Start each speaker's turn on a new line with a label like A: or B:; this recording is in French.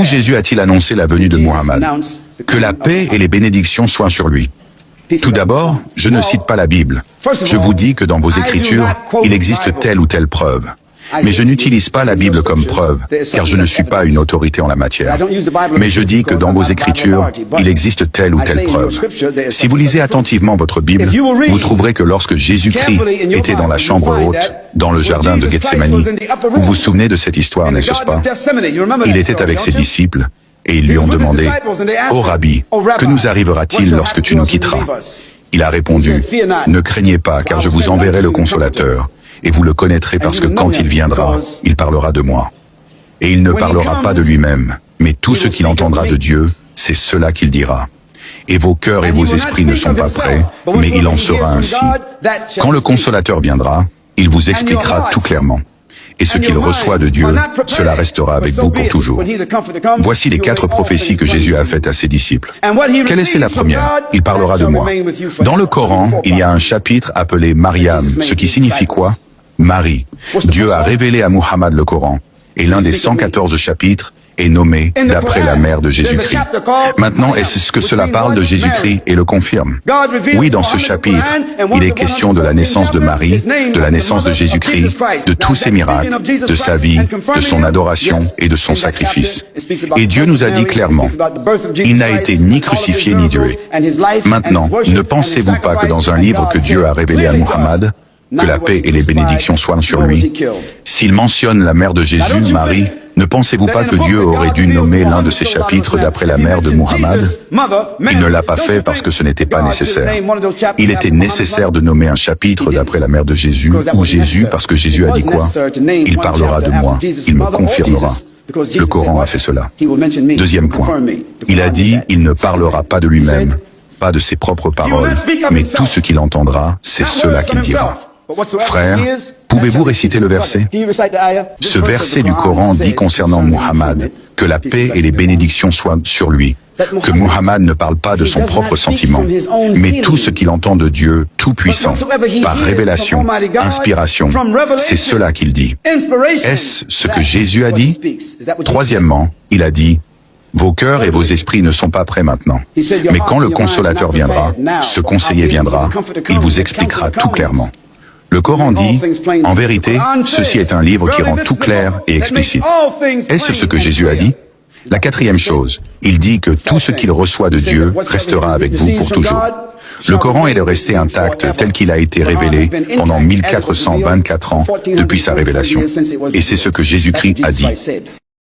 A: Jésus a-t-il annoncé la venue de Muhammad? Que la paix et les bénédictions soient sur lui. Tout d'abord, je ne cite pas la Bible. Je vous dis que dans vos Écritures, il existe telle ou telle preuve. Mais je n'utilise pas la Bible comme preuve, car je ne suis pas une autorité en la matière. Mais je dis que dans vos Écritures, il existe telle ou telle preuve. Si vous lisez attentivement votre Bible, vous trouverez que lorsque Jésus-Christ était dans la chambre haute, dans le jardin de Gethsémani, vous vous souvenez de cette histoire, n'est-ce pas? Il était avec ses disciples, et ils lui ont demandé, « Ô Rabbi, que nous arrivera-t-il lorsque tu nous quitteras ?» Il a répondu, « Ne craignez pas, car je vous enverrai le Consolateur. Et vous le connaîtrez parce que quand il viendra, il parlera de moi. Et il ne parlera pas de lui-même, mais tout ce qu'il entendra de Dieu, c'est cela qu'il dira. Et vos cœurs et vos esprits ne sont pas prêts, mais il en sera ainsi. Quand le Consolateur viendra, il vous expliquera tout clairement. Et ce qu'il reçoit de Dieu, cela restera avec vous pour toujours. Voici les 4 prophéties que Jésus a faites à ses disciples. Quelle est la première? Il parlera de moi. Dans le Coran, il y a un chapitre appelé Mariam, ce qui signifie quoi? Marie. Dieu a révélé à Muhammad le Coran, et l'un des 114 chapitres est nommé d'après la mère de Jésus-Christ. Maintenant, est-ce que cela parle de Jésus-Christ et le confirme? Oui, dans ce chapitre, il est question de la naissance de Marie, de la naissance de Jésus-Christ, de tous ses miracles, de sa vie, de son adoration et de son sacrifice. Et Dieu nous a dit clairement, il n'a été ni crucifié ni tué. Maintenant, ne pensez-vous pas que dans un livre que Dieu a révélé à Muhammad, que la paix et les bénédictions soient sur lui, s'il mentionne la mère de Jésus, Marie, ne pensez-vous pas que Dieu aurait dû nommer l'un de ces chapitres d'après la mère de Muhammad? Il ne l'a pas fait parce que ce n'était pas nécessaire. Il était nécessaire de nommer un chapitre d'après la mère de Jésus, ou Jésus, parce que Jésus a dit quoi? Il parlera de moi, il me confirmera. Le Coran a fait cela. Deuxième point, il a dit, il ne parlera pas de lui-même, pas de ses propres paroles, mais tout ce qu'il entendra, c'est cela qu'il dira. Frère, pouvez-vous réciter le verset? Ce verset du Coran dit concernant Muhammad que la paix et les bénédictions soient sur lui, que Muhammad ne parle pas de son propre sentiment, mais tout ce qu'il entend de Dieu Tout-Puissant, par révélation, inspiration, c'est cela qu'il dit. Est-ce ce que Jésus a dit? Troisièmement, il a dit, vos cœurs et vos esprits ne sont pas prêts maintenant. Mais quand le Consolateur viendra, ce conseiller viendra, il vous expliquera tout clairement. Le Coran dit, en vérité, ceci est un livre qui rend tout clair et explicite. Est-ce ce que Jésus a dit? La 4e chose, il dit que tout ce qu'il reçoit de Dieu restera avec vous pour toujours. Le Coran est resté intact tel qu'il a été révélé pendant 1424 ans depuis sa révélation. Et c'est ce que Jésus-Christ a dit.